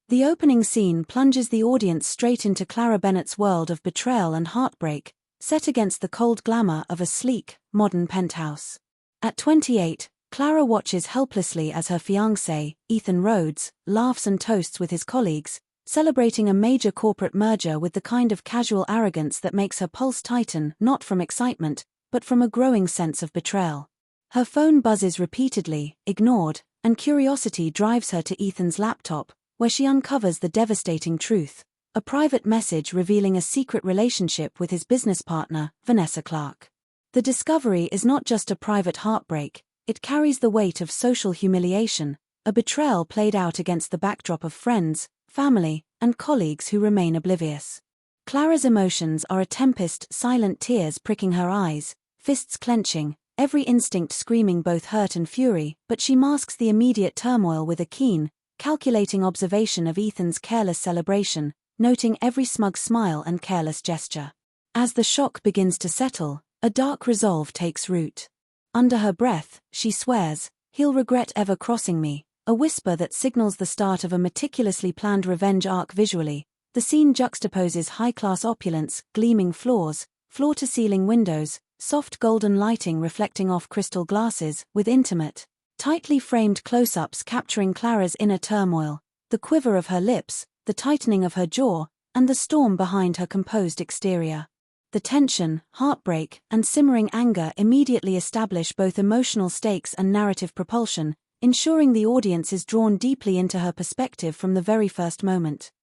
The opening scene plunges the audience straight into Clara Bennett's world of betrayal and heartbreak, set against the cold glamour of a sleek, modern penthouse. At 28, Clara watches helplessly as her fiancé, Ethan Rhodes, laughs and toasts with his colleagues, celebrating a major corporate merger with the kind of casual arrogance that makes her pulse tighten not from excitement, but from a growing sense of betrayal. Her phone buzzes repeatedly, ignored, and curiosity drives her to Ethan's laptop, where she uncovers the devastating truth, a private message revealing a secret relationship with his business partner, Vanessa Clark. The discovery is not just a private heartbreak, it carries the weight of social humiliation, a betrayal played out against the backdrop of friends, family, and colleagues who remain oblivious. Clara's emotions are a tempest, silent tears pricking her eyes, fists clenching, every instinct screaming both hurt and fury, but she masks the immediate turmoil with a keen, calculating observation of Ethan's careless celebration, noting every smug smile and careless gesture. As the shock begins to settle, a dark resolve takes root. Under her breath, she swears, "He'll regret ever crossing me," a whisper that signals the start of a meticulously planned revenge arc visually. The scene juxtaposes high-class opulence, gleaming floors, floor-to-ceiling windows, soft golden lighting reflecting off crystal glasses, with intimate, tightly framed close-ups capturing Clara's inner turmoil, the quiver of her lips, the tightening of her jaw, and the storm behind her composed exterior. The tension, heartbreak, and simmering anger immediately establish both emotional stakes and narrative propulsion, ensuring the audience is drawn deeply into her perspective from the very first moment.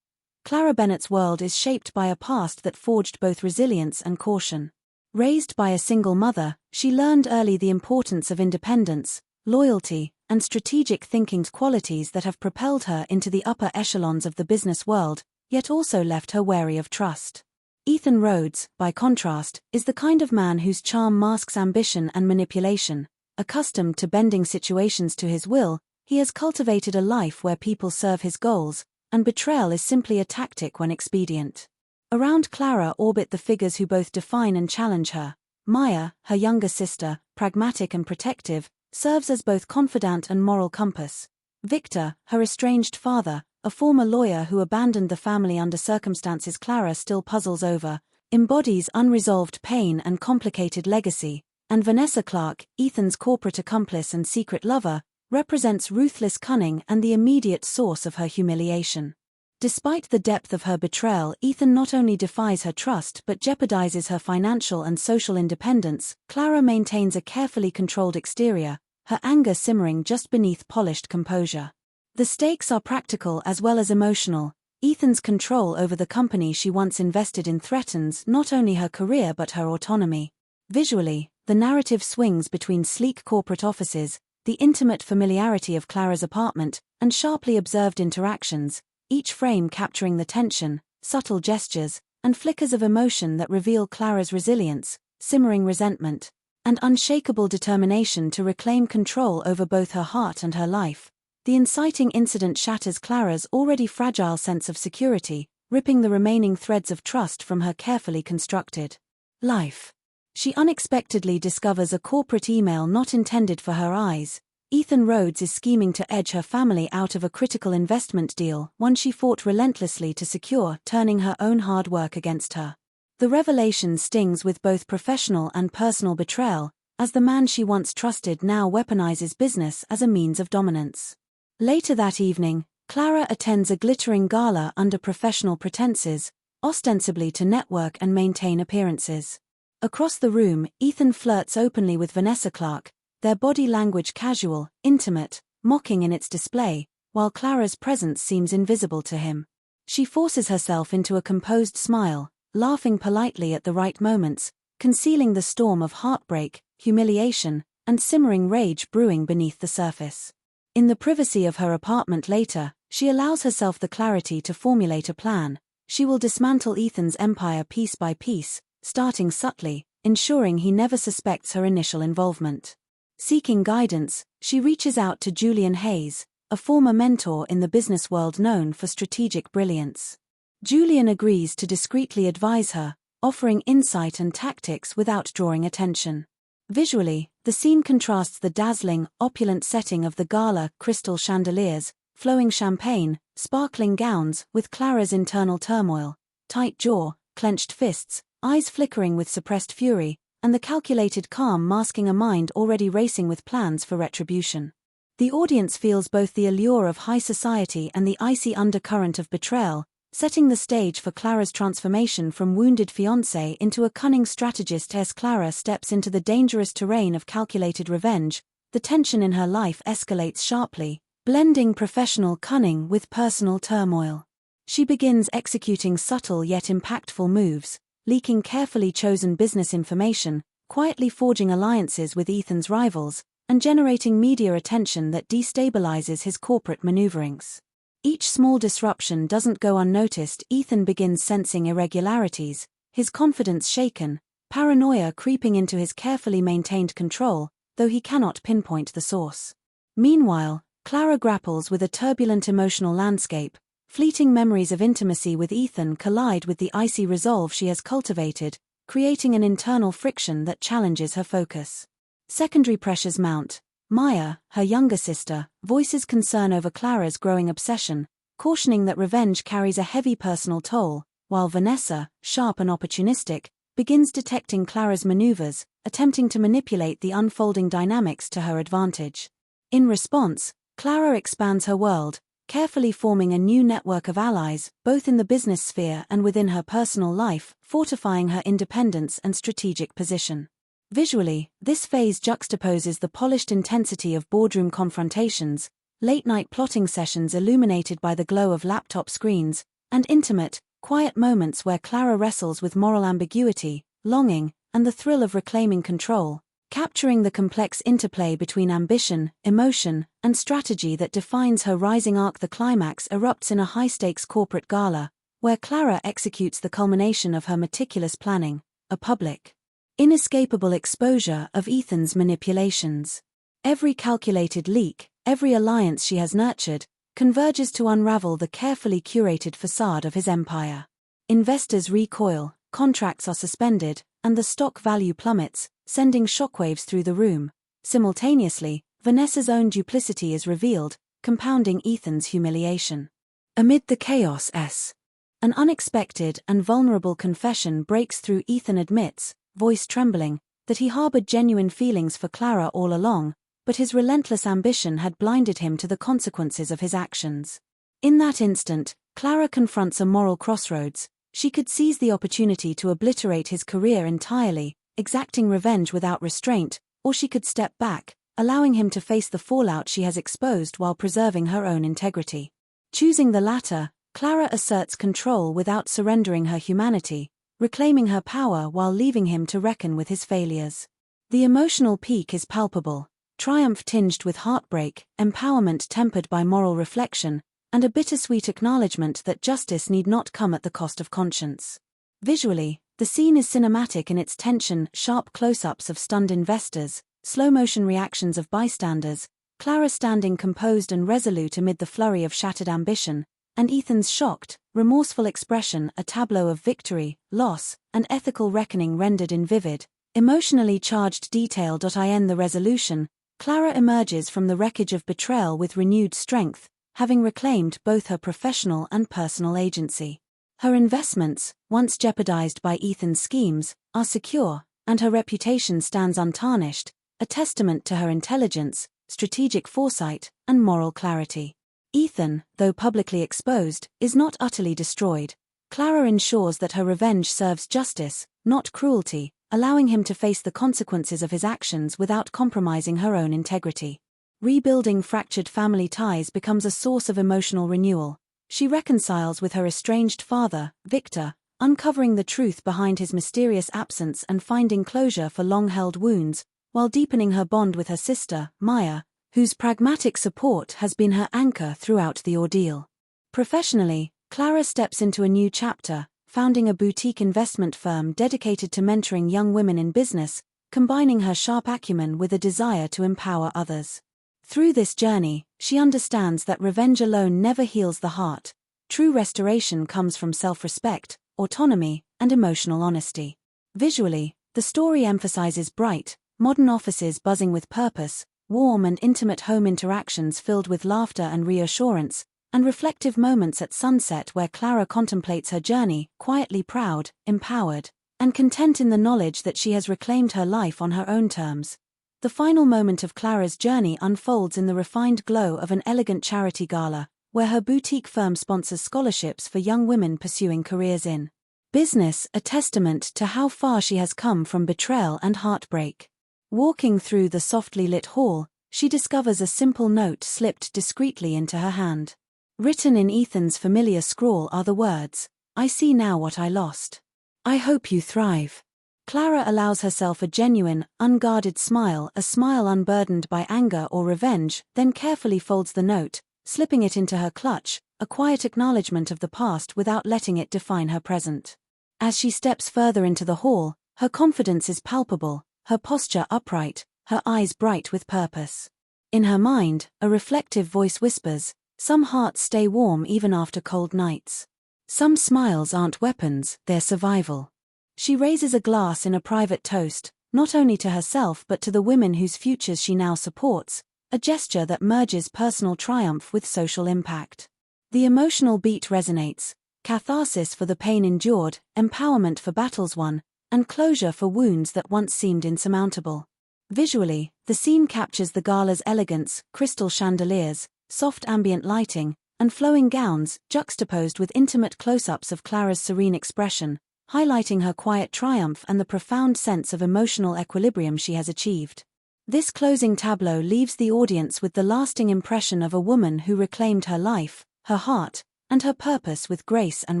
Clara Bennett's world is shaped by a past that forged both resilience and caution. Raised by a single mother, she learned early the importance of independence, loyalty, and strategic thinking, qualities that have propelled her into the upper echelons of the business world, yet also left her wary of trust. Ethan Rhodes, by contrast, is the kind of man whose charm masks ambition and manipulation. Accustomed to bending situations to his will, he has cultivated a life where people serve his goals, and betrayal is simply a tactic when expedient. Around Clara orbit the figures who both define and challenge her. Maya, her younger sister, pragmatic and protective, serves as both confidant and moral compass. Victor, her estranged father, a former lawyer who abandoned the family under circumstances Clara still puzzles over, embodies unresolved pain and complicated legacy. And Vanessa Clark, Ethan's corporate accomplice and secret lover, represents ruthless cunning and the immediate source of her humiliation. Despite the depth of her betrayal, Ethan not only defies her trust but jeopardizes her financial and social independence. Clara maintains a carefully controlled exterior, her anger simmering just beneath polished composure. The stakes are practical as well as emotional. Ethan's control over the company she once invested in threatens not only her career but her autonomy. Visually, the narrative swings between sleek corporate offices, the intimate familiarity of Clara's apartment, and sharply observed interactions, each frame capturing the tension, subtle gestures, and flickers of emotion that reveal Clara's resilience, simmering resentment, and unshakable determination to reclaim control over both her heart and her life. The inciting incident shatters Clara's already fragile sense of security, ripping the remaining threads of trust from her carefully constructed life. She unexpectedly discovers a corporate email not intended for her eyes. Ethan Rhodes is scheming to edge her family out of a critical investment deal, one she fought relentlessly to secure, turning her own hard work against her. The revelation stings with both professional and personal betrayal, as the man she once trusted now weaponizes business as a means of dominance. Later that evening, Clara attends a glittering gala under professional pretenses, ostensibly to network and maintain appearances. Across the room, Ethan flirts openly with Vanessa Clark, their body language casual, intimate, mocking in its display, while Clara's presence seems invisible to him. She forces herself into a composed smile, laughing politely at the right moments, concealing the storm of heartbreak, humiliation, and simmering rage brewing beneath the surface. In the privacy of her apartment later, she allows herself the clarity to formulate a plan. She will dismantle Ethan's empire piece by piece, starting subtly, ensuring he never suspects her initial involvement. Seeking guidance, she reaches out to Julian Hayes, a former mentor in the business world known for strategic brilliance. Julian agrees to discreetly advise her, offering insight and tactics without drawing attention. Visually, the scene contrasts the dazzling, opulent setting of the gala, crystal chandeliers, flowing champagne, sparkling gowns, with Clara's internal turmoil, tight jaw, clenched fists, eyes flickering with suppressed fury, and the calculated calm masking a mind already racing with plans for retribution. The audience feels both the allure of high society and the icy undercurrent of betrayal, setting the stage for Clara's transformation from wounded fiancé into a cunning strategist. As Clara steps into the dangerous terrain of calculated revenge, the tension in her life escalates sharply, blending professional cunning with personal turmoil. She begins executing subtle yet impactful moves, leaking carefully chosen business information, quietly forging alliances with Ethan's rivals, and generating media attention that destabilizes his corporate maneuverings. Each small disruption doesn't go unnoticed. Ethan begins sensing irregularities, his confidence shaken, paranoia creeping into his carefully maintained control, though he cannot pinpoint the source. Meanwhile, Clara grapples with a turbulent emotional landscape. Fleeting memories of intimacy with Ethan collide with the icy resolve she has cultivated, creating an internal friction that challenges her focus. Secondary pressures mount. Maya, her younger sister, voices concern over Clara's growing obsession, cautioning that revenge carries a heavy personal toll, while Vanessa, sharp and opportunistic, begins detecting Clara's maneuvers, attempting to manipulate the unfolding dynamics to her advantage. In response, Clara expands her world, carefully forming a new network of allies, both in the business sphere and within her personal life, fortifying her independence and strategic position. Visually, this phase juxtaposes the polished intensity of boardroom confrontations, late-night plotting sessions illuminated by the glow of laptop screens, and intimate, quiet moments where Clara wrestles with moral ambiguity, longing, and the thrill of reclaiming control, capturing the complex interplay between ambition, emotion, and strategy that defines her rising arc. The climax erupts in a high-stakes corporate gala, where Clara executes the culmination of her meticulous planning, a public, inescapable exposure of Ethan's manipulations. Every calculated leak, every alliance she has nurtured, converges to unravel the carefully curated facade of his empire. Investors recoil, contracts are suspended, and the stock value plummets, sending shockwaves through the room. Simultaneously, Vanessa's own duplicity is revealed, compounding Ethan's humiliation. Amid the chaos, an unexpected and vulnerable confession breaks through. Ethan admits, voice trembling, that he harbored genuine feelings for Clara all along, but his relentless ambition had blinded him to the consequences of his actions. In that instant, Clara confronts a moral crossroads. She could seize the opportunity to obliterate his career entirely, exacting revenge without restraint, or she could step back, allowing him to face the fallout she has exposed while preserving her own integrity. Choosing the latter, Clara asserts control without surrendering her humanity, reclaiming her power while leaving him to reckon with his failures. The emotional peak is palpable, triumph tinged with heartbreak, empowerment tempered by moral reflection, and a bittersweet acknowledgement that justice need not come at the cost of conscience. Visually, the scene is cinematic in its tension, sharp close-ups of stunned investors, slow-motion reactions of bystanders, Clara standing composed and resolute amid the flurry of shattered ambition, and Ethan's shocked, remorseful expression, a tableau of victory, loss, and ethical reckoning rendered in vivid, emotionally charged detail. In the resolution, Clara emerges from the wreckage of betrayal with renewed strength, having reclaimed both her professional and personal agency. Her investments, once jeopardized by Ethan's schemes, are secure, and her reputation stands untarnished, a testament to her intelligence, strategic foresight, and moral clarity. Ethan, though publicly exposed, is not utterly destroyed. Clara ensures that her revenge serves justice, not cruelty, allowing him to face the consequences of his actions without compromising her own integrity. Rebuilding fractured family ties becomes a source of emotional renewal. She reconciles with her estranged father, Victor, uncovering the truth behind his mysterious absence and finding closure for long-held wounds, while deepening her bond with her sister, Maya, whose pragmatic support has been her anchor throughout the ordeal. Professionally, Clara steps into a new chapter, founding a boutique investment firm dedicated to mentoring young women in business, combining her sharp acumen with a desire to empower others. Through this journey, she understands that revenge alone never heals the heart. True restoration comes from self-respect, autonomy, and emotional honesty. Visually, the story emphasizes bright, modern offices buzzing with purpose, warm and intimate home interactions filled with laughter and reassurance, and reflective moments at sunset where Clara contemplates her journey, quietly proud, empowered, and content in the knowledge that she has reclaimed her life on her own terms. The final moment of Clara's journey unfolds in the refined glow of an elegant charity gala, where her boutique firm sponsors scholarships for young women pursuing careers in business, a testament to how far she has come from betrayal and heartbreak. Walking through the softly lit hall, she discovers a simple note slipped discreetly into her hand. Written in Ethan's familiar scrawl are the words, "I see now what I lost. I hope you thrive." Clara allows herself a genuine, unguarded smile, a smile unburdened by anger or revenge, then carefully folds the note, slipping it into her clutch, a quiet acknowledgement of the past without letting it define her present. As she steps further into the hall, her confidence is palpable, her posture upright, her eyes bright with purpose. In her mind, a reflective voice whispers, "Some hearts stay warm even after cold nights. Some smiles aren't weapons, they're survival." She raises a glass in a private toast, not only to herself but to the women whose futures she now supports, a gesture that merges personal triumph with social impact. The emotional beat resonates, catharsis for the pain endured, empowerment for battles won, and closure for wounds that once seemed insurmountable. Visually, the scene captures the gala's elegance, crystal chandeliers, soft ambient lighting, and flowing gowns, juxtaposed with intimate close-ups of Clara's serene expression, highlighting her quiet triumph and the profound sense of emotional equilibrium she has achieved. This closing tableau leaves the audience with the lasting impression of a woman who reclaimed her life, her heart, and her purpose with grace and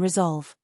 resolve.